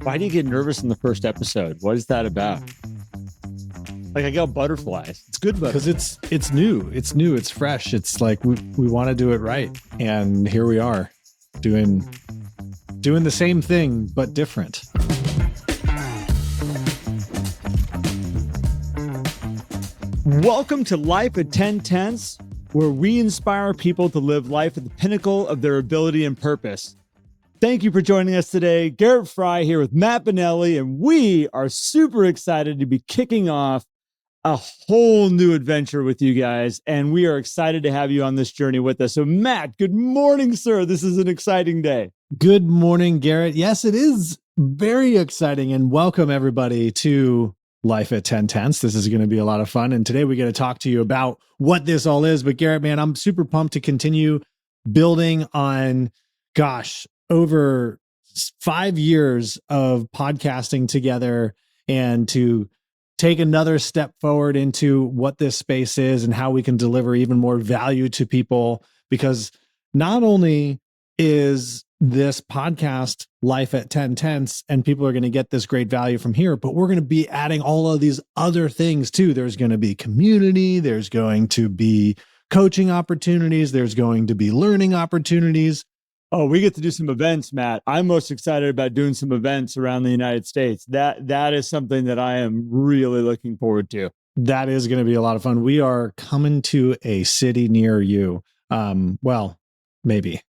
Why do you get nervous in the first episode? What is that about? Like I got butterflies. It's good Because butterflies. it's new. It's new. It's fresh. It's like we want to do it right. And here we are doing the same thing, but different. Welcome to Life at 10 Tenths, where we inspire people to live life at the pinnacle of their ability and purpose. Thank you for joining us today. Garrett Frey here with Matt Bonelli, and we are super excited to be kicking off a whole new adventure with you guys, and we are excited to have you on this journey with us. So Matt, good morning, sir. This is an exciting day. Good morning, Garrett. Yes, it is very exciting, and welcome everybody to Life at 10 Tenths. This is going to be a lot of fun, and today we get to talk to you about what this all is. But Garrett, man, I'm super pumped to continue building on, over 5 years of podcasting together and to take another step forward into what this space is and how we can deliver even more value to people. Because not only is this podcast Life at 10 Tenths and people are going to get this great value from here, but we're going to be adding all of these other things too. There's going to be community, there's going to be coaching opportunities, there's going to be learning opportunities. Oh, we get to do some events, Matt. I'm most excited about doing some events around the United States. That is something that I am really looking forward to. That is going to be a lot of fun. We are coming to a city near you. Well, maybe.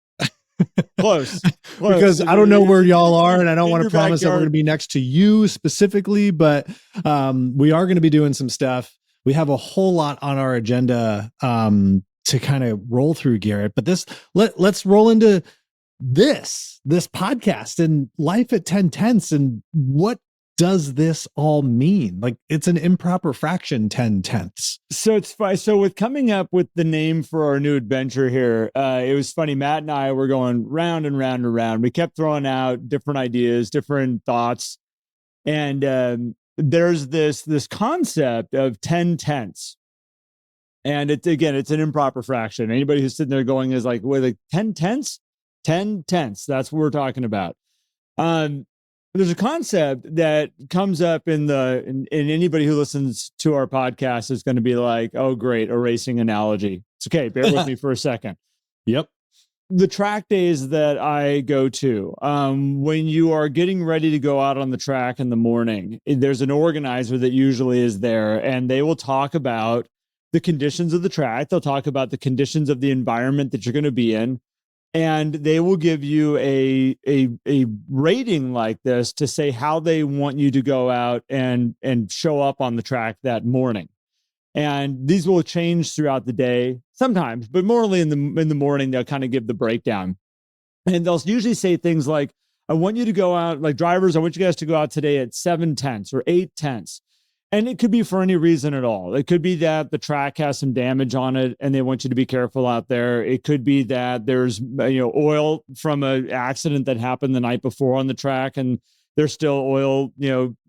Close. Because I don't know where y'all are, and I don't want to promise that we're backyard. going to be next to you specifically, but we are going to be doing some stuff. We have a whole lot on our agenda to kind of roll through, Garrett. But let's roll into this podcast and Life at 10 Tenths, and what does this all mean? Like, it's an improper fraction, 10 tenths. So it's fine. So with coming up with the name for our new adventure here, it was funny. Matt and I were going round and round and round. We kept throwing out different ideas, different thoughts. And there's this concept of 10 tenths. And it's an improper fraction. Anybody who's sitting there going is like, wait, like 10 tenths? 10 tenths. That's what we're talking about. There's a concept that comes up in anybody who listens to our podcast is going to be like, oh, great, a racing analogy. It's okay. Bear with me for a second. Yep. The track days that I go to, when you are getting ready to go out on the track in the morning, there's an organizer that usually is there, and they will talk about the conditions of the track. They'll talk about the conditions of the environment that you're going to be in. And they will give you a rating like this to say how they want you to go out and show up on the track that morning. And these will change throughout the day sometimes, but morely in the morning, they'll kind of give the breakdown. And they'll usually say things like, I want you to go out, like drivers, I want you guys to go out today at 7 tenths or 8 tenths. And it could be for any reason at all. It could be that the track has some damage on it and they want you to be careful out there. It could be that there's oil from an accident that happened the night before on the track and there's still oil,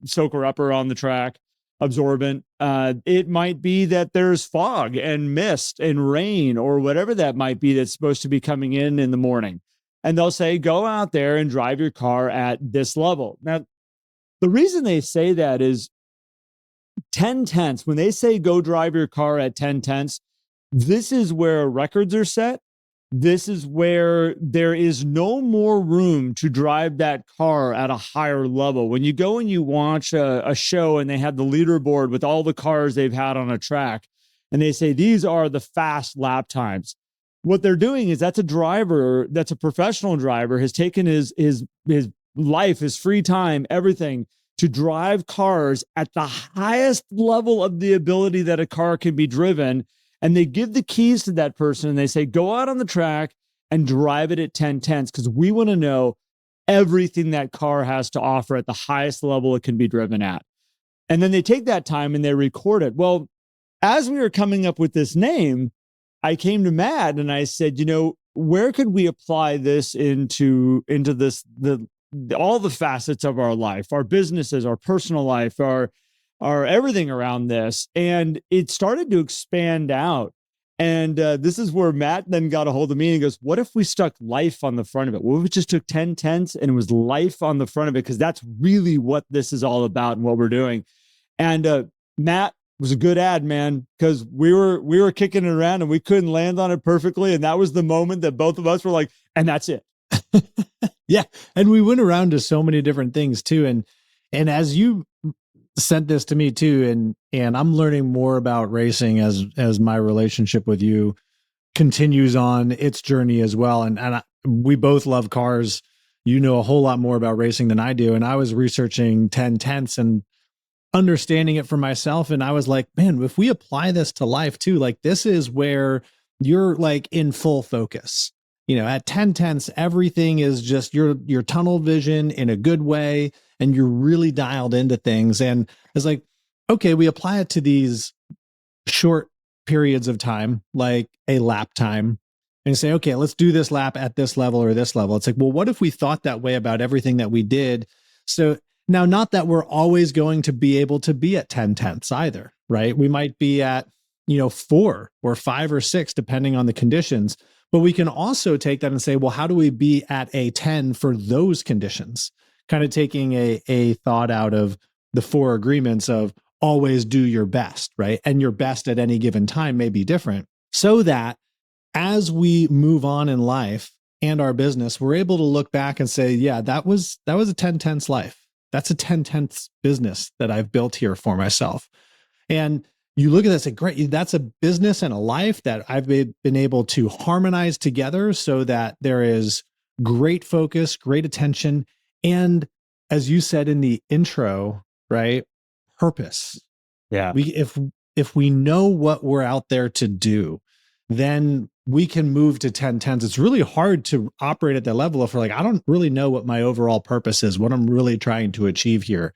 soaker upper on the track, absorbent. It might be that there's fog and mist and rain or whatever that might be that's supposed to be coming in the morning. And they'll say, go out there and drive your car at this level. Now, the reason they say that is 10 tenths, when they say go drive your car at 10 tenths, this is where records are set. This is where there is no more room to drive that car at a higher level. When you go and you watch a show and they have the leaderboard with all the cars they've had on a track, and they say these are the fast lap times. What they're doing is that's a driver, that's a professional driver, has taken his life, his free time, everything, to drive cars at the highest level of the ability that a car can be driven. And they give the keys to that person and they say, go out on the track and drive it at 10 tenths because we want to know everything that car has to offer at the highest level it can be driven at. And then they take that time and they record it. Well, as we were coming up with this name, I came to Matt and I said, where could we apply this into this, all the facets of our life, our businesses, our personal life, our everything around this. And it started to expand out. And this is where Matt then got a hold of me and goes, what if we stuck life on the front of it? What if we just took 10 tenths and it was life on the front of it? Because that's really what this is all about and what we're doing. And Matt was a good ad, man, because we were kicking it around and we couldn't land on it perfectly. And that was the moment that both of us were like, and that's it. Yeah. And we went around to so many different things too. And as you sent this to me too, and I'm learning more about racing as my relationship with you continues on its journey as well. And we both love cars. You know a whole lot more about racing than I do. And I was researching 10 tenths and understanding it for myself. And I was like, man, if we apply this to life too, like this is where you're like in full focus. At 10 tenths, everything is just your tunnel vision in a good way. And you're really dialed into things. And it's like, okay, we apply it to these short periods of time, like a lap time, and you say, okay, let's do this lap at this level or this level. It's like, well, what if we thought that way about everything that we did? So now, not that we're always going to be able to be at 10 tenths either, right? We might be at, 4 or 5 or 6, depending on the conditions. But we can also take that and say, well, how do we be at a 10 for those conditions? Kind of taking a thought out of the 4 agreements of always do your best, right? And your best at any given time may be different, so that as we move on in life and our business, we're able to look back and say, yeah, that was a 10 tenths life. That's a 10 tenths business that I've built here for myself. And you look at that and say, great, that's a business and a life that I've been able to harmonize together so that there is great focus, great attention, and as you said in the intro, right? Purpose. Yeah. If we know what we're out there to do, then we can move to 10 tenths. It's really hard to operate at that level if we're like, I don't really know what my overall purpose is, what I'm really trying to achieve here.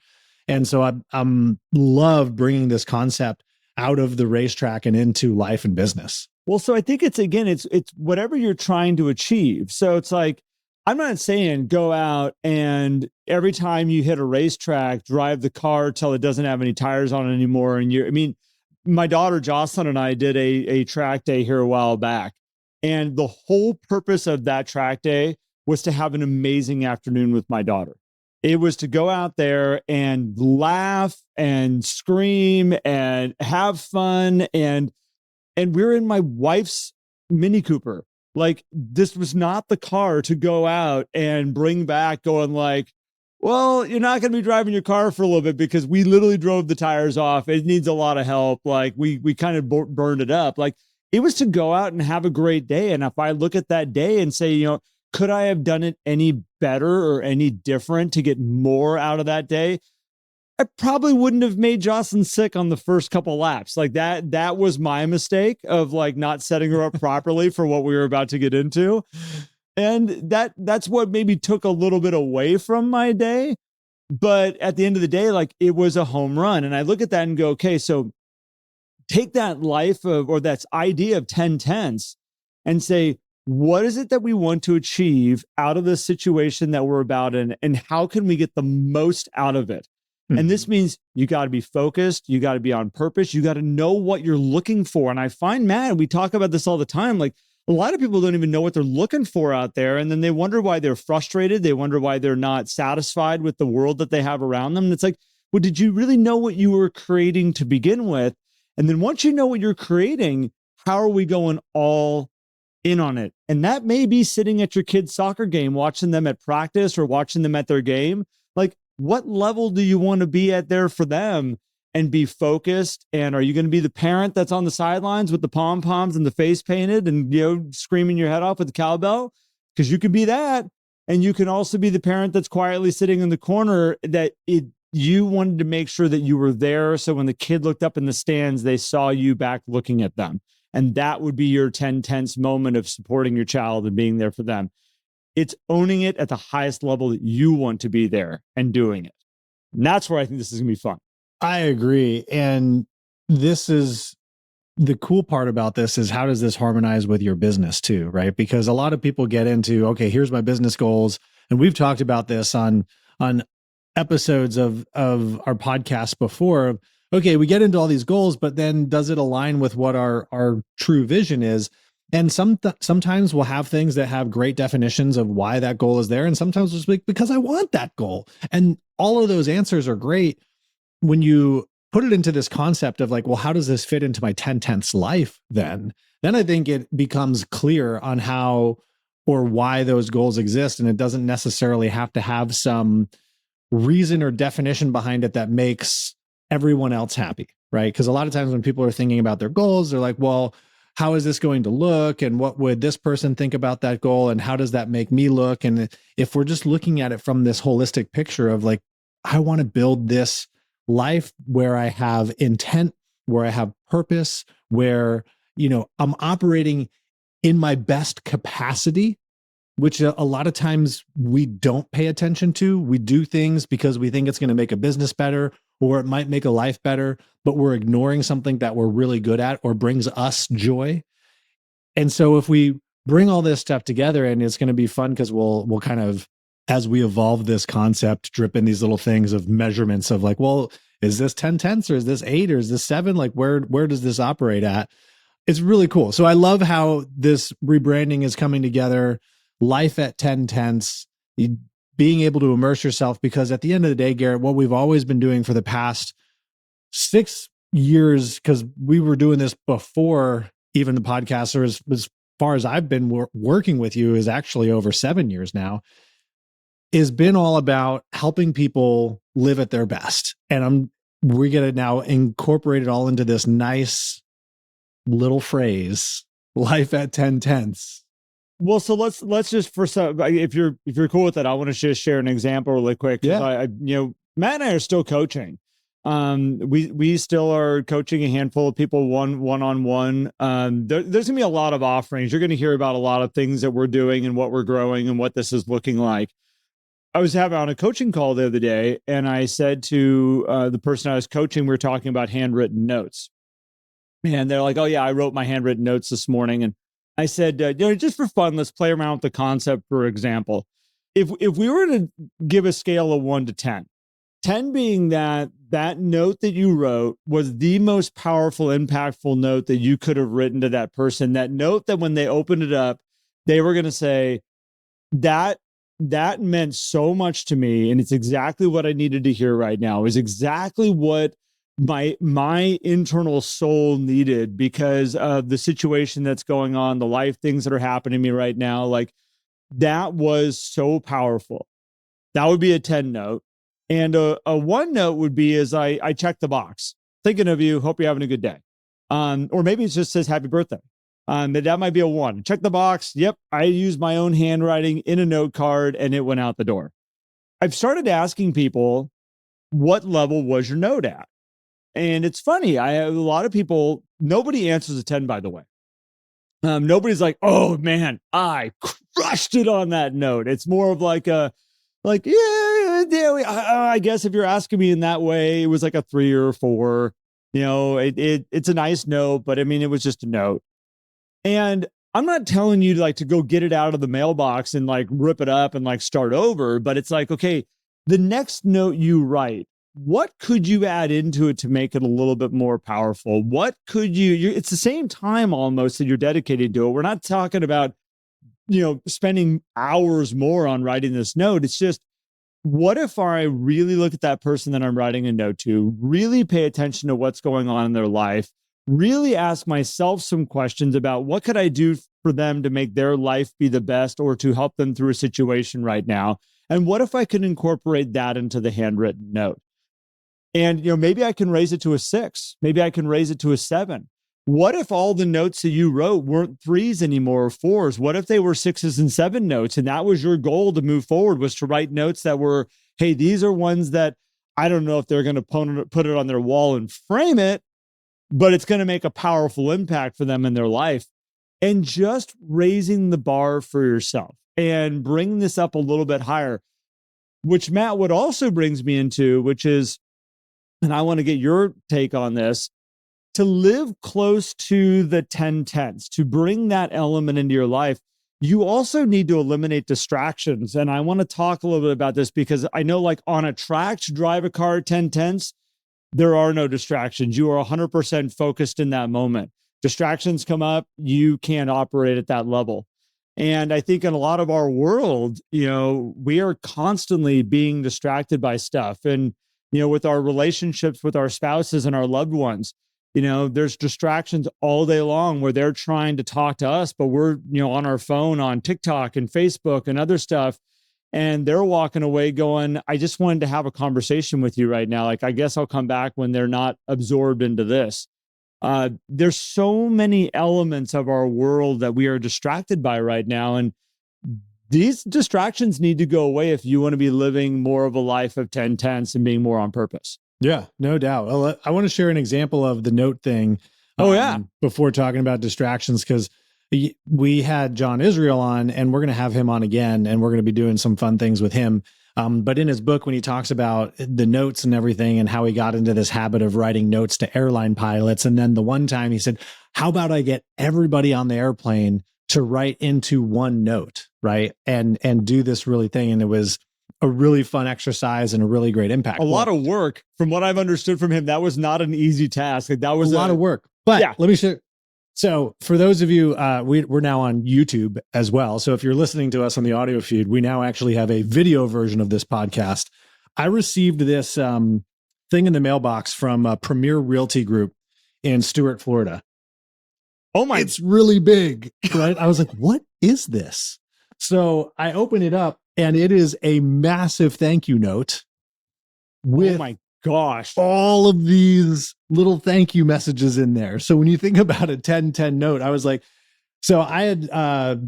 And so I'm love bringing this concept out of the racetrack and into life and business. Well, so I think it's whatever you're trying to achieve. So it's like, I'm not saying go out and every time you hit a racetrack, drive the car till it doesn't have any tires on it anymore. And my daughter Jocelyn and I did a track day here a while back. And the whole purpose of that track day was to have an amazing afternoon with my daughter. It was to go out there and laugh and scream and have fun. And we're in my wife's Mini Cooper. Like, this was not the car to go out and bring back going like, well, you're not going to be driving your car for a little bit because we literally drove the tires off. It needs a lot of help. Like we kind of burned it up. Like, it was to go out and have a great day. And if I look at that day and say, could I have done it any better or any different to get more out of that day? I probably wouldn't have made Jocelyn sick on the first couple laps. Like that was my mistake of like not setting her up properly for what we were about to get into. And that's what maybe took a little bit away from my day. But at the end of the day, like, it was a home run. And I look at that and go, okay, so take that life of, or that idea of 10 tenths and say, what is it that we want to achieve out of the situation that we're about in? And how can we get the most out of it? And this means you got to be focused. You got to be on purpose. You got to know what you're looking for. And I find, Matt, we talk about this all the time. Like, a lot of people don't even know what they're looking for out there. And then they wonder why they're frustrated. They wonder why they're not satisfied with the world that they have around them. And it's like, well, did you really know what you were creating to begin with? And then once you know what you're creating, how are we going all in on it? And that may be sitting at your kid's soccer game, watching them at practice or watching them at their game. Like, what level do you want to be at there for them and be focused? And are you going to be the parent that's on the sidelines with the pom-poms and the face painted and, screaming your head off with the cowbell? Because you could be that. And you can also be the parent that's quietly sitting in the corner you wanted to make sure that you were there. So when the kid looked up in the stands, they saw you back looking at them. And that would be your 10 tenths moment of supporting your child and being there for them. It's owning it at the highest level that you want to be there and doing it. And that's where I think this is going to be fun. I agree. And this is the cool part about this is, how does this harmonize with your business too, right? Because a lot of people get into, okay, here's my business goals. And we've talked about this on episodes of our podcast before. okay, we get into all these goals, but then does it align with what our true vision is? And sometimes we'll have things that have great definitions of why that goal is there. And sometimes it's like, because I want that goal. And all of those answers are great when you put it into this concept of like, well, how does this fit into my 10/10ths life then? Then I think it becomes clear on how or why those goals exist. And it doesn't necessarily have to have some reason or definition behind it that makes everyone else happy, right? Because a lot of times when people are thinking about their goals, they're like, well, how is this going to look? And what would this person think about that goal? And how does that make me look? And if we're just looking at it from this holistic picture of like, I want to build this life where I have intent, where I have purpose, where, I'm operating in my best capacity, which a lot of times we don't pay attention to. We do things because we think it's going to make a business better or it might make a life better, but we're ignoring something that we're really good at or brings us joy. And so if we bring all this stuff together, and it's going to be fun because we'll kind of, as we evolve this concept, drip in these little things of measurements of like, well, is this 10/10ths or is this 8 or is this 7? Like where does this operate at? It's really cool. So I love how this rebranding is coming together. Life at 10/10ths, being able to immerse yourself, because at the end of the day, Garrett, what we've always been doing for the past 6 years, because we were doing this before even the podcast, or as far as I've been working with you, is actually over 7 years now, has been all about helping people live at their best. And we're going to now incorporate it all into this nice little phrase, life at 10/10ths. Well, so let's just, for some, if you're cool with it, I want to just share an example really quick. Yeah. Matt and I are still coaching. We still are coaching a handful of people one-on-one. There's gonna be a lot of offerings. You're going to hear about a lot of things that we're doing and what we're growing and what this is looking like. I was having on a coaching call the other day, and I said to the person I was coaching, we were talking about handwritten notes, and they're like, "Oh yeah, I wrote my handwritten notes this morning." And I said, just for fun, let's play around with the concept. For example, if we were to give a scale of 1 to 10, 10 being that note that you wrote was the most powerful, impactful note that you could have written to that person. That note that when they opened it up, they were going to say, that meant so much to me, and it's exactly what I needed to hear right now. It was exactly what my internal soul needed because of the situation that's going on, the life things that are happening to me right now. Like, that was so powerful. That would be a 10 note. And a 1 note would be is I check the box. Thinking of you, hope you're having a good day. Or maybe it just says happy birthday. That might be a 1. Check the box. Yep, I used my own handwriting in a note card and it went out the door. I've started asking people, what level was your note at? And it's funny. I have a lot of people, nobody answers a 10, by the way. Nobody's like, oh man, I crushed it on that note. It's more of like yeah, I guess if you're asking me in that way, it was like a 3 or 4. It's a nice note, but I mean, it was just a note. And I'm not telling you to go get it out of the mailbox and rip it up and start over, but it's like, okay, the next note you write, what could you add into it to make it a little bit more powerful? What could it's the same time almost that you're dedicated to it. We're not talking about, spending hours more on writing this note. It's just, what if I really look at that person that I'm writing a note to, really pay attention to what's going on in their life, really ask myself some questions about what could I do for them to make their life be the best or to help them through a situation right now? And what if I can incorporate that into the handwritten note? And, maybe I can raise it to a 6. Maybe I can raise it to a 7. What if all the notes that you wrote weren't 3s anymore or 4s? What if they were 6s and 7 notes? And that was your goal to move forward, was to write notes that were, hey, these are ones that I don't know if they're going to put it on their wall and frame it, but it's going to make a powerful impact for them in their life. And just raising the bar for yourself and bringing this up a little bit higher, which Matt, what also brings me into, which is, and I want to get your take on this, to live close to the 10/10ths, to bring that element into your life, you also need to eliminate distractions. And I want to talk a little bit about this because I know on a track to drive a car at 10/10ths, there are no distractions. You are 100% focused in that moment. Distractions come up, you can't operate at that level. And I think in a lot of our world, we are constantly being distracted by stuff. And, with our relationships with our spouses and our loved ones, there's distractions all day long where they're trying to talk to us, but we're, on our phone on TikTok and Facebook and other stuff. And they're walking away going, I just wanted to have a conversation with you right now. Like, I guess I'll come back when they're not absorbed into this. There's so many elements of our world that we are distracted by right now. And these distractions need to go away if you want to be living more of a life of 10 tenths and being more on purpose. Yeah, no doubt. Well, I want to share an example of the note thing. Before talking about distractions, because we had John Israel on, and we're going to have him on again, and we're going to be doing some fun things with him. But in his book, when he talks about the notes and everything and how he got into this habit of writing notes to airline pilots, and then the one time he said, how about I get everybody on the airplane to write into one note, right? And do this really thing. And it was a really fun exercise and a really great impact. A lot of work. From what I've understood from him, that was not an easy task. Like, that was a lot of work. But let me show. So for those of you, we're now on YouTube as well. So if you're listening to us on the audio feed, we now actually have a video version of this podcast. I received this thing in the mailbox from a Premier Realty Group in Stuart, Florida. Oh my! It's really big, right? I was like, what is this? So I open it up, and it is a massive thank you note with, oh my gosh, all of these little thank you messages in there. So when you think about a 10-10 note, I was like, so I had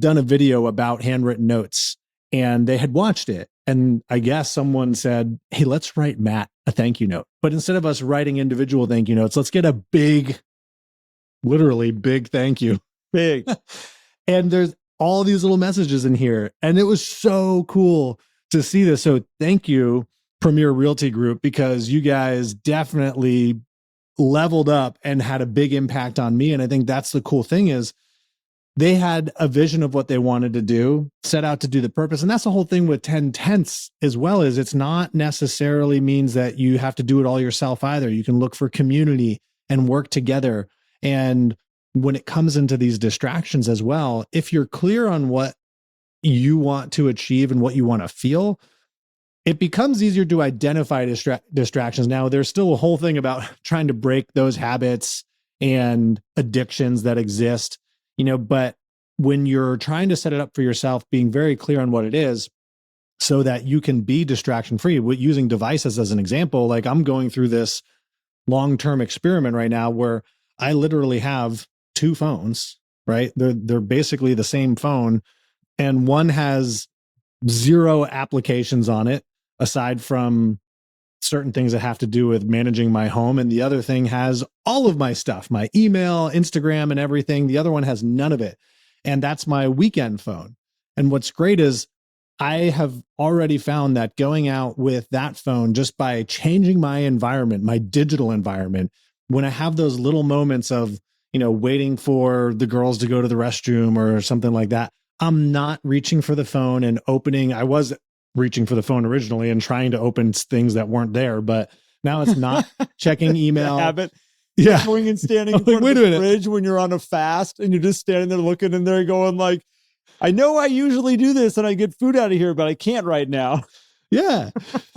done a video about handwritten notes, and they had watched it. And I guess someone said, hey, let's write Matt a thank you note. But instead of us writing individual thank you notes, let's get a big, literally big thank you. Big. And there's all these little messages in here. And it was so cool to see this. So thank you, Premier Realty Group, because you guys definitely leveled up and had a big impact on me. And I think that's the cool thing is they had a vision of what they wanted to do, set out to do the purpose. And that's the whole thing with 10 tenths as well, is it's not necessarily means that you have to do it all yourself either. You can look for community and work together. And when it comes into these distractions as well, if you're clear on what you want to achieve and what you want to feel, it becomes easier to identify distractions. Now, there's still a whole thing about trying to break those habits and addictions that exist, but when you're trying to set it up for yourself, being very clear on what it is so that you can be distraction free, using devices as an example, like I'm going through this long-term experiment right now where I literally have two phones, right? They're basically the same phone, and one has 0 applications on it aside from certain things that have to do with managing my home. And the other thing has all of my stuff, my email, Instagram, and everything. The other one has none of it. And that's my weekend phone. And what's great is I have already found that going out with that phone, just by changing my environment, my digital environment, when I have those little moments of, waiting for the girls to go to the restroom or something like that, I'm not reaching for the phone and opening. I was reaching for the phone originally and trying to open things that weren't there, but now it's not checking email. Habit. Yeah. Going and standing in front of the fridge when you're on a fast and you're just standing there looking in there going like, I know I usually do this and I get food out of here, but I can't right now. Yeah.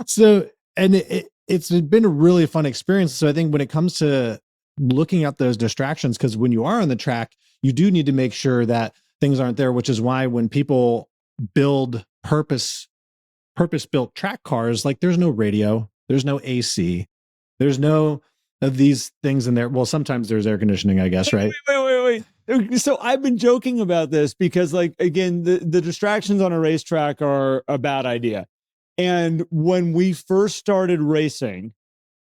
So, and it's been a really fun experience. So I think when it comes to looking at those distractions, because when you are on the track, you do need to make sure that things aren't there, which is why when people build purpose-built track cars, like there's no radio, there's no AC, there's no of these things in there. Well, sometimes there's air conditioning, I guess, right? Wait. So I've been joking about this because, like, again, the distractions on a racetrack are a bad idea. And when we first started racing,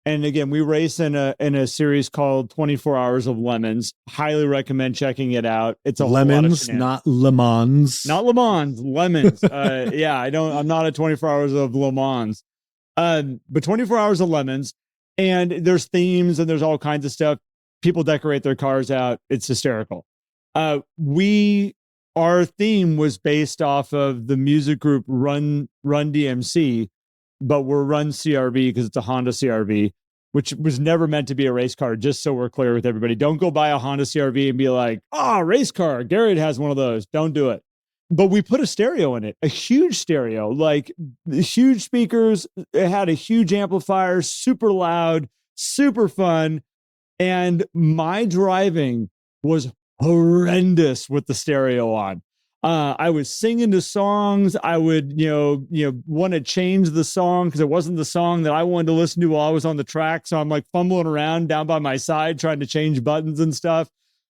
and again, we race in a series called 24 Hours of Lemons. Highly recommend checking it out. It's a Lemons, not Le Mans. Not Le Mans, Lemons. Yeah, I'm not at 24 Hours of Le Mans. But 24 Hours of Lemons. And there's themes and there's all kinds of stuff. People decorate their cars out. It's hysterical. Our theme was based off of the music group Run DMC, but we're Run CRV because it's a Honda CRV. which was never meant to be a race car, just so we're clear with everybody. Don't go buy a Honda CRV and be like, race car. Garrett has one of those. Don't do it. But we put a stereo in it, a huge stereo, like huge speakers. It had a huge amplifier, super loud, super fun. And my driving was horrendous with the stereo on. I was singing to songs. I would, want to change the song because it wasn't the song that I wanted to listen to while I was on the track. So I'm like fumbling around down by my side, trying to change buttons and stuff,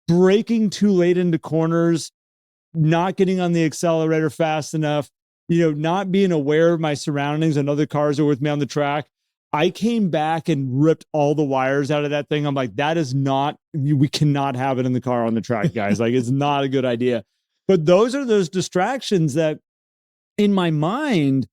braking too late into corners, not getting on the accelerator fast enough, not being aware of my surroundings and other cars are with me on the track. I came back and ripped all the wires out of that thing. I'm like, we cannot have it in the car on the track, guys. Like, it's not a good idea. But those are those distractions that in my mind,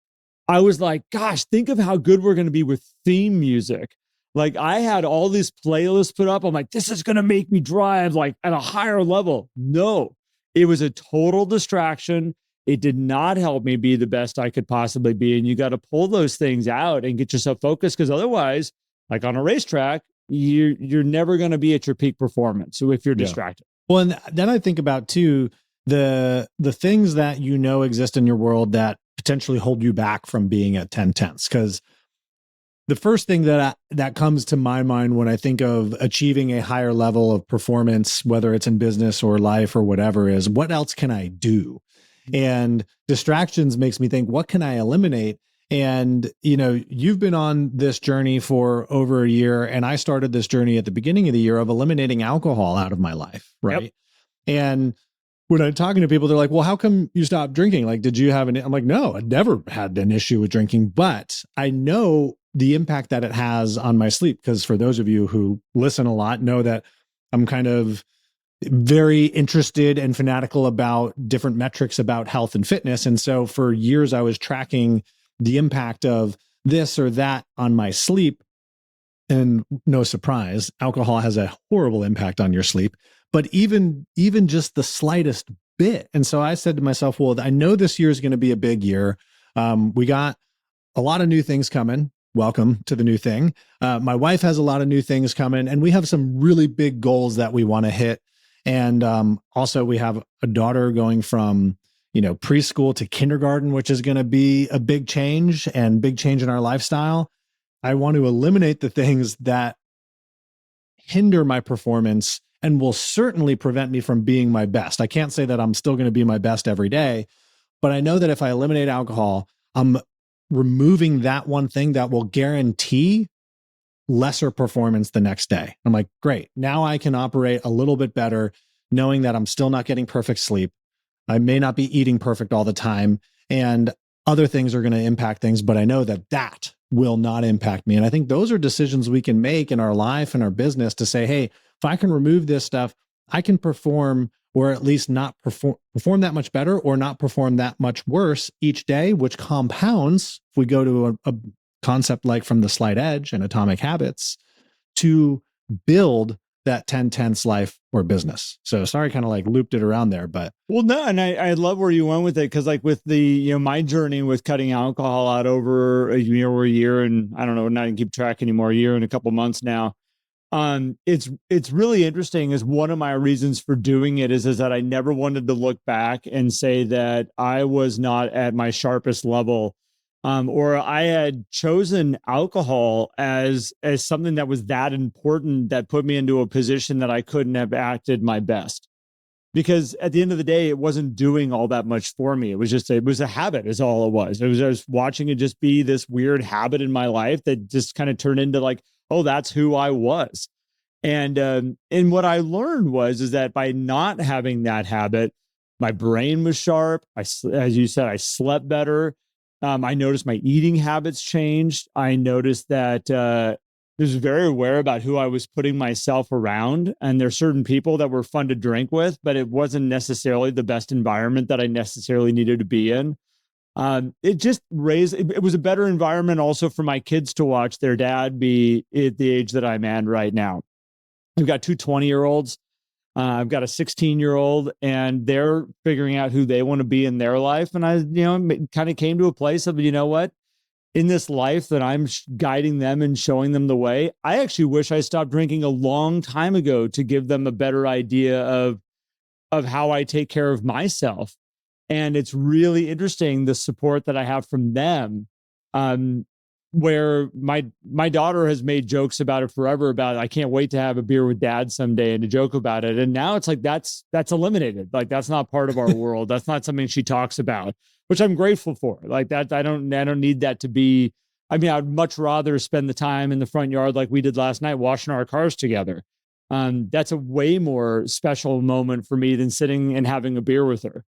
I was like, gosh, think of how good we're going to be with theme music. Like, I had all these playlists put up. I'm like, this is going to make me drive like at a higher level. No, it was a total distraction. It did not help me be the best I could possibly be. And you got to pull those things out and get yourself focused, because otherwise, like on a racetrack, you're never going to be at your peak performance. So if you're distracted. Well, and then I think about too, the things that exist in your world that potentially hold you back from being at 10/10ths. Because the first thing that comes to my mind when I think of achieving a higher level of performance, whether it's in business or life or whatever, is what else can I do? And distractions makes me think, what can I eliminate? And, you've been on this journey for over a year, and I started this journey at the beginning of the year of eliminating alcohol out of my life. Right. Yep. And when I'm talking to people, they're like, well, how come you stopped drinking? Like, did you have I'm like, no, I never had an issue with drinking, but I know the impact that it has on my sleep. Because for those of you who listen a lot, know that I'm kind of very interested and fanatical about different metrics about health and fitness. And so for years, I was tracking the impact of this or that on my sleep. And no surprise, alcohol has a horrible impact on your sleep, but even just the slightest bit. And so I said to myself, well, I know this year is going to be a big year. We got a lot of new things coming. Welcome to the new thing. My wife has a lot of new things coming, and we have some really big goals that we want to hit. And also we have a daughter going from, preschool to kindergarten, which is going to be a big change in our lifestyle. I want to eliminate the things that hinder my performance and will certainly prevent me from being my best. I can't say that I'm still going to be my best every day, but I know that if I eliminate alcohol, I'm removing that one thing that will guarantee lesser performance the next day. I'm like, great. Now I can operate a little bit better, knowing that I'm still not getting perfect sleep. I may not be eating perfect all the time, and other things are going to impact things, but I know that will not impact me. And I think those are decisions we can make in our life and our business to say, hey, if I can remove this stuff, I can perform, or at least not perform that much better, or not perform that much worse each day, which compounds. If we go to a concept like from the Slight Edge and Atomic Habits, to build that 10/10ths life or business. So sorry, kind of like looped it around there, but. Well, no, and I love where you went with it. Cause like with the, my journey with cutting alcohol out over a year, and I don't know, not even keep track anymore, a year and a couple months now. It's really interesting. Is one of my reasons for doing it is that I never wanted to look back and say that I was not at my sharpest level. Or I had chosen alcohol as something that was that important that put me into a position that I couldn't have acted my best. Because at the end of the day, it wasn't doing all that much for me. It was a habit is all it was. I was watching it just be this weird habit in my life that just kind of turned into like, oh, that's who I was. And what I learned is that by not having that habit, my brain was sharp. As you said, I slept better. I noticed my eating habits changed. I noticed that I was very aware about who I was putting myself around. And there's certain people that were fun to drink with, but it wasn't necessarily the best environment that I necessarily needed to be in. It just it was a better environment also for my kids to watch their dad be at the age that I'm at right now. We've got two 20-year-olds. I've got a 16-year-old, and they're figuring out who they want to be in their life. And I, kind of came to a place of, you know what? in this life that I'm guiding them and showing them the way. I actually wish I stopped drinking a long time ago to give them a better idea of how I take care of myself. And it's really interesting the support that I have from them. Um, where my daughter has made jokes about it forever about I can't wait to have a beer with dad someday and to joke about it. And now it's like that's eliminated. Like that's not part of our world. That's not something she talks about, which I'm grateful for. Like that I don't need that to be. I mean, I'd much rather spend the time in the front yard like we did last night washing our cars together. That's a way more special moment for me than sitting and having a beer with her.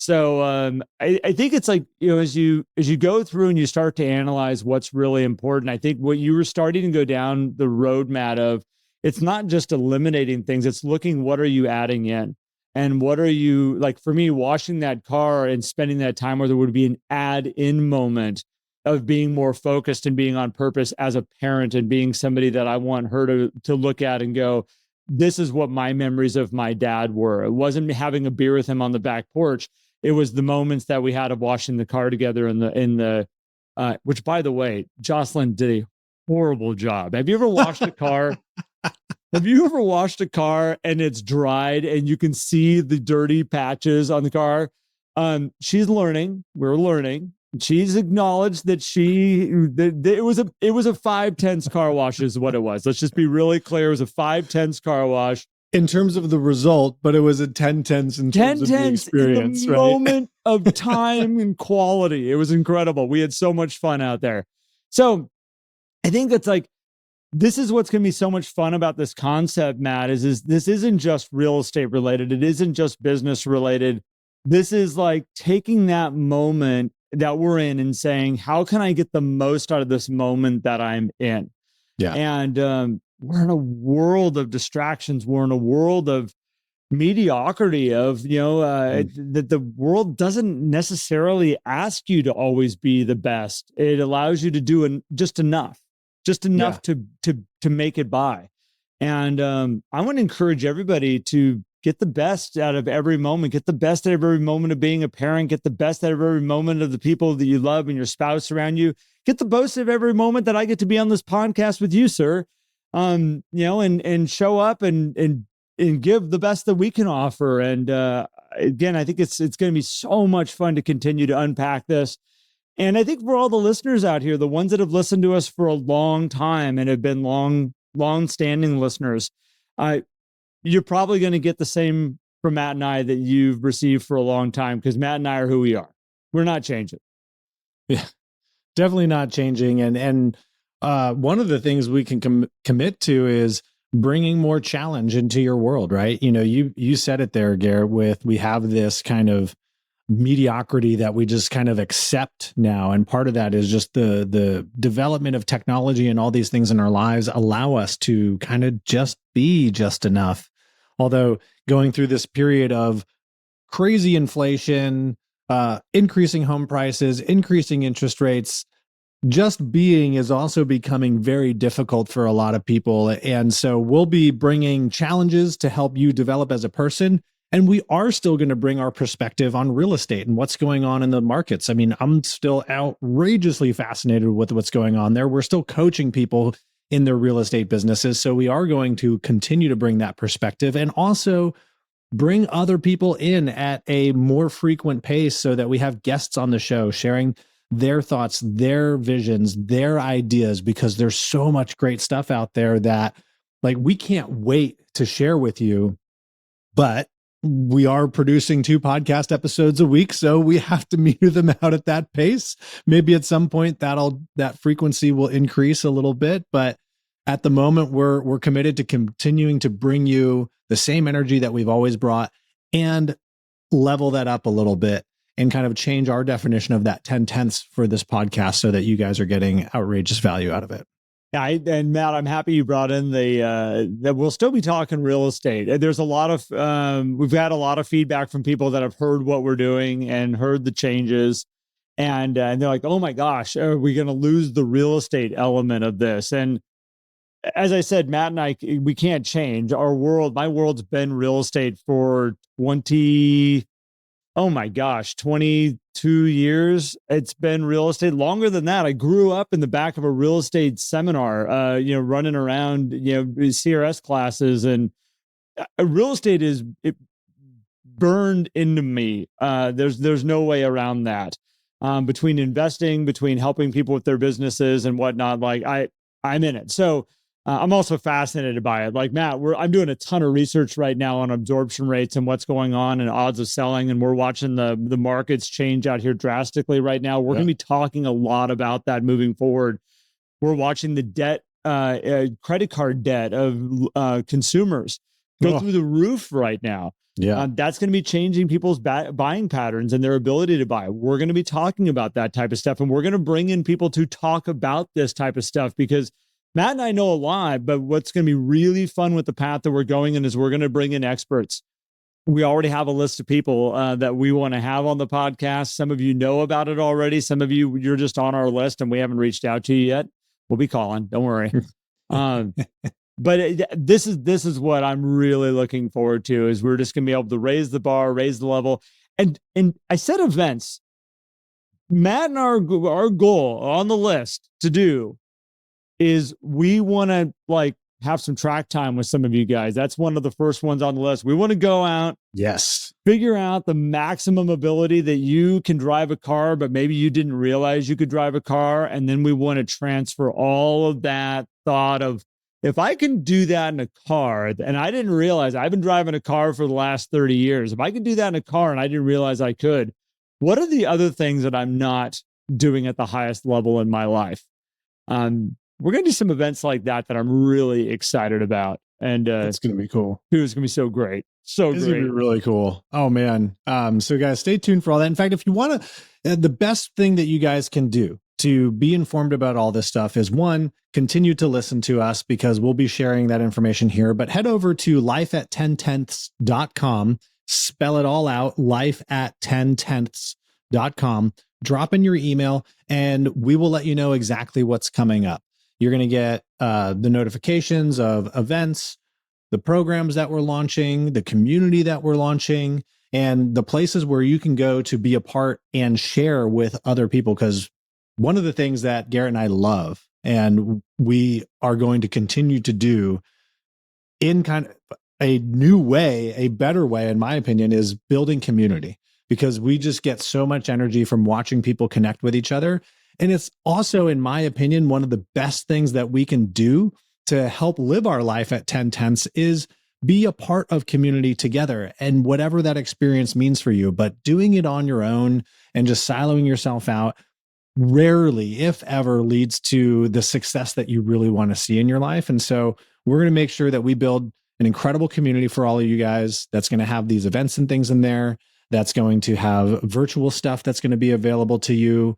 So I think it's like, as you go through and you start to analyze what's really important, I think what you were starting to go down the road, Matt, of it's not just eliminating things, it's looking what are you adding in, and what are you, like for me, washing that car and spending that time where there would be an add in moment of being more focused and being on purpose as a parent and being somebody that I want her to look at and go, this is what my memories of my dad were. It wasn't having a beer with him on the back porch. It was the moments that we had of washing the car together in the which, by the way, Jocelyn did a horrible job. Have you ever washed a car? Have you ever washed a car and it's dried and you can see the dirty patches on the car? She's learning. We're learning. She's acknowledged that it was a 5/10 car wash is what it was. Let's just be really clear. It was a 5/10 car wash. In terms of the result, but it was a 10/10 in terms of the experience, the moment of time and quality. It was incredible. We had so much fun out there. So I think that's like, this is what's going to be so much fun about this concept, Matt, is this isn't just real estate related. It isn't just business related. This is like taking that moment that we're in and saying, how can I get the most out of this moment that I'm in? Yeah. And we're in a world of distractions. We're in a world of mediocrity of, that the world doesn't necessarily ask you to always be the best. It allows you to do just enough to make it by. And I want to encourage everybody to get the best out of every moment, get the best out of every moment of being a parent, get the best out of every moment of the people that you love and your spouse around you, get the most of every moment that I get to be on this podcast with you, sir. And show up and give the best that we can offer. And again, I think it's going to be so much fun to continue to unpack this. And I think for all the listeners out here, the ones that have listened to us for a long time and have been long-standing listeners, you're probably going to get the same from Matt and I that you've received for a long time, because Matt and I are who we are. We're not changing. Yeah, definitely not changing. And one of the things we can commit to is bringing more challenge into your world, right? You said it there, Garrett, we have this kind of mediocrity that we just kind of accept now. And part of that is just the development of technology and all these things in our lives allow us to kind of just be just enough. Although going through this period of crazy inflation, increasing home prices, increasing interest rates, just being is also becoming very difficult for a lot of people. And so we'll be bringing challenges to help you develop as a person. And we are still going to bring our perspective on real estate and what's going on in the markets. I mean, I'm still outrageously fascinated with what's going on there. We're still coaching people in their real estate businesses. So we are going to continue to bring that perspective and also bring other people in at a more frequent pace so that we have guests on the show sharing their thoughts, their visions, their ideas, because there's so much great stuff out there that like we can't wait to share with you. But we are producing 2 podcast episodes a week, so we have to meter them out at that pace. Maybe at some point that frequency will increase a little bit, but at the moment we're committed to continuing to bring you the same energy that we've always brought and level that up a little bit and kind of change our definition of that 10/10 for this podcast so that you guys are getting outrageous value out of it. Yeah, and Matt, I'm happy you brought in that we'll still be talking real estate. There's a lot of, we've had a lot of feedback from people that have heard what we're doing and heard the changes. And they're like, oh my gosh, are we going to lose the real estate element of this? And as I said, Matt and I, we can't change our world. My world's been real estate for 25 oh my gosh, 22 years. It's been real estate longer than that. I grew up in the back of a real estate seminar, running around, CRS classes, and real estate it burned into me. There's no way around that. Between investing, between helping people with their businesses and whatnot, like I'm in it. So I'm also fascinated by it. Like Matt, I'm doing a ton of research right now on absorption rates and what's going on and odds of selling, and we're watching the markets change out here drastically right now. We're going to be talking a lot about that moving forward. We're watching the debt, credit card debt of consumers go through the roof right now. Yeah. That's going to be changing people's buying patterns and their ability to buy. We're going to be talking about that type of stuff, and we're going to bring in people to talk about this type of stuff, because Matt and I know a lot, but what's going to be really fun with the path that we're going in is we're going to bring in experts. We already have a list of people that we want to have on the podcast. Some of you know about it already. Some of you, you're just on our list and we haven't reached out to you yet. We'll be calling. Don't worry. But this is what I'm really looking forward to, is we're just going to be able to raise the bar, raise the level. And I said events. Matt and our goal on the list to do is we want to have some track time with some of you guys. That's one of the first ones on the list. We want to go out. Yes. Figure out the maximum ability that you can drive a car, but maybe you didn't realize you could drive a car. And then we want to transfer all of that thought of, if I can do that in a car, and I didn't realize, I've been driving a car for the last 30 years. If I could do that in a car and I didn't realize I could, what are the other things that I'm not doing at the highest level in my life? We're going to do some events like that I'm really excited about. And it's going to be cool. It's going to be so great. So It's great. going to be really cool. Oh, man. So guys, stay tuned for all that. In fact, if you want to, the best thing that you guys can do to be informed about all this stuff is, one, continue to listen to us, because we'll be sharing that information here, but head over to lifeat10tenths.com, spell it all out, lifeat10tenths.com, drop in your email, and we will let you know exactly what's coming up. You're going to get the notifications of events, the programs that we're launching, the community that we're launching, and the places where you can go to be a part and share with other people. Because one of the things that Garrett and I love, and we are going to continue to do in kind of a new way, a better way, in my opinion, is building community, because we just get so much energy from watching people connect with each other. And it's also, in my opinion, one of the best things that we can do to help live our life at 10 tenths is be a part of community together, and whatever that experience means for you. But doing it on your own and just siloing yourself out rarely, if ever, leads to the success that you really want to see in your life. And so we're going to make sure that we build an incredible community for all of you guys that's going to have these events and things in there, that's going to have virtual stuff that's going to be available to you,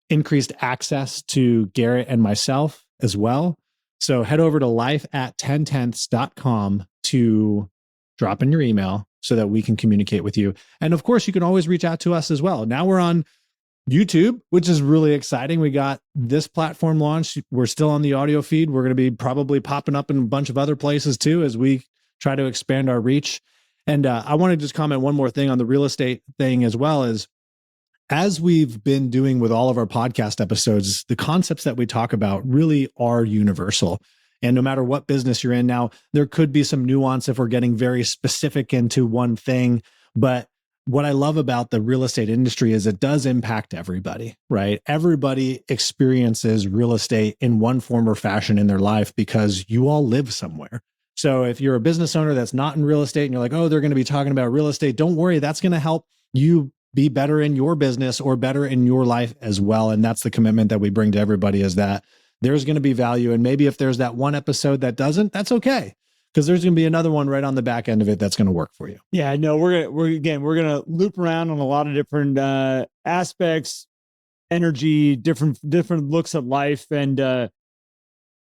increased access to Garrett and myself as well. So head over to lifeat10tenths.com to drop in your email so that we can communicate with you. And of course, you can always reach out to us as well. Now we're on YouTube, which is really exciting. We got this platform launched. We're still on the audio feed. We're going to be probably popping up in a bunch of other places too, as we try to expand our reach. And I want to just comment one more thing on the real estate thing as well. As we've been doing with all of our podcast episodes, the concepts that we talk about really are universal. And no matter what business you're in now, there could be some nuance if we're getting very specific into one thing. But what I love about the real estate industry is it does impact everybody, right? Everybody experiences real estate in one form or fashion in their life, because you all live somewhere. So if you're a business owner that's not in real estate and you're like, oh, they're going to be talking about real estate, don't worry. That's going to help you be better in your business or better in your life as well. And that's the commitment that we bring to everybody, is that there's going to be value. And maybe if there's that one episode that doesn't, that's okay, because there's going to be another one right on the back end of it that's going to work for you. Yeah, no, we're going to loop around on a lot of different aspects, energy, different looks at life, and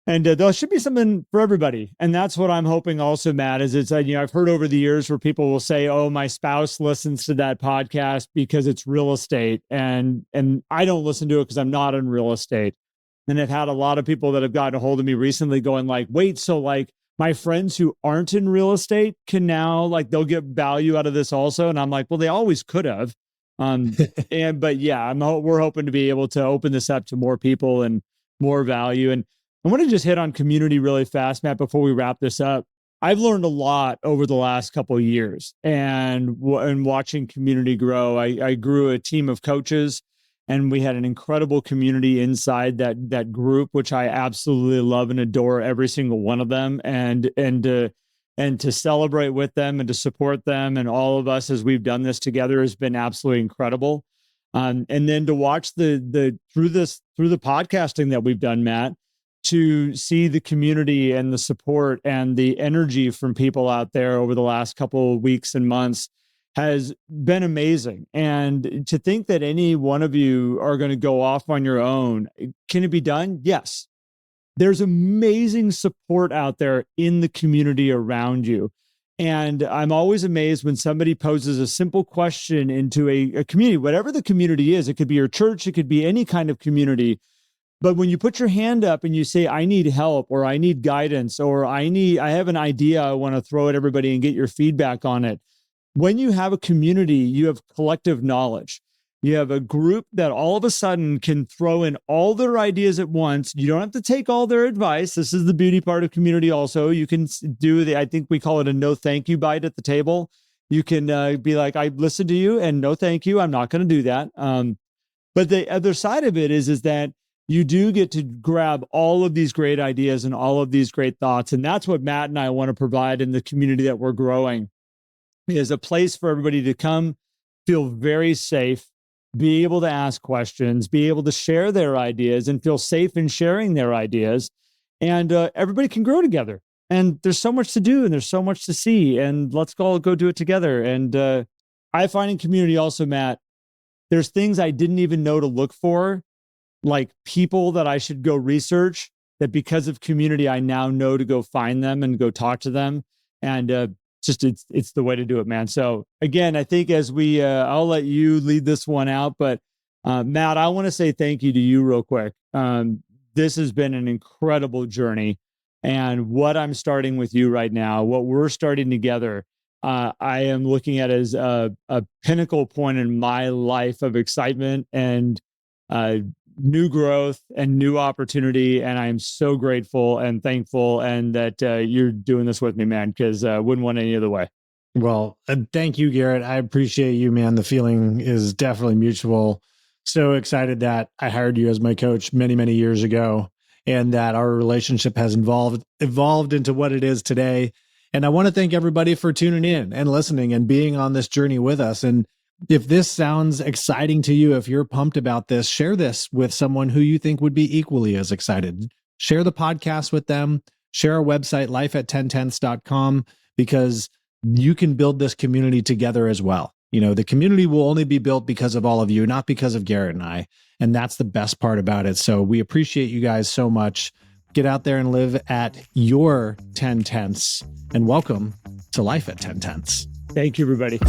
there should be something for everybody. And that's what I'm hoping also, Matt, is it's, I've heard over the years where people will say, oh, my spouse listens to that podcast because it's real estate. And I don't listen to it because I'm not in real estate. And I've had a lot of people that have gotten a hold of me recently going like, wait, so like my friends who aren't in real estate can now, like, they'll get value out of this also. And I'm like, well, they always could have. But yeah, we're hoping to be able to open this up to more people and more value. And I want to just hit on community really fast, Matt, before we wrap this up. I've learned a lot over the last couple of years, and watching community grow. I grew a team of coaches, and we had an incredible community inside that group, which I absolutely love and adore every single one of them, and to celebrate with them and to support them and all of us as we've done this together has been absolutely incredible. And then to watch through the podcasting that we've done, Matt, to see the community and the support and the energy from people out there over the last couple of weeks and months has been amazing. And to think that any one of you are going to go off on your own, can it be done? Yes. There's amazing support out there in the community around you. And I'm always amazed when somebody poses a simple question into a community, whatever the community is. It could be your church, it could be any kind of community. But when you put your hand up and you say, I need help, or I need guidance, or I have an idea I want to throw at everybody and get your feedback on it. When you have a community, you have collective knowledge. You have a group that all of a sudden can throw in all their ideas at once. You don't have to take all their advice. This is the beauty part of community also. You can do I think we call it a no thank you bite at the table. You can be like, I listened to you and no thank you. I'm not going to do that. But the other side of it is that you do get to grab all of these great ideas and all of these great thoughts. And that's what Matt and I want to provide in the community that we're growing, is a place for everybody to come, feel very safe, be able to ask questions, be able to share their ideas and feel safe in sharing their ideas. And everybody can grow together. And there's so much to do and there's so much to see. And let's all go do it together. And I find in community also, Matt, there's things I didn't even know to look for, like people that I should go research, that because of community, I now know to go find them and go talk to them. And it's the way to do it, man. So again, I think as I'll let you lead this one out, but Matt, I want to say thank you to you real quick. This has been an incredible journey, and what I'm starting with you right now, what we're starting together, I am looking at as a pinnacle point in my life of excitement and new growth and new opportunity. And I'm so grateful and thankful, and that you're doing this with me, man, because I wouldn't want any other way. Well, thank you, Garrett. I appreciate you, man. The feeling is definitely mutual. So excited that I hired you as my coach many, many years ago, and that our relationship has evolved into what it is today. And I want to thank everybody for tuning in and listening and being on this journey with us. And if this sounds exciting to you, if you're pumped about this, share this with someone who you think would be equally as excited. Share the podcast with them. Share our website, lifeat10tenths.com, because you can build this community together as well. You know, the community will only be built because of all of you, not because of Garrett and I. And that's the best part about it. So we appreciate you guys so much. Get out there and live at your 10 tenths, and welcome to Life at 10 Tenths. Thank you, everybody.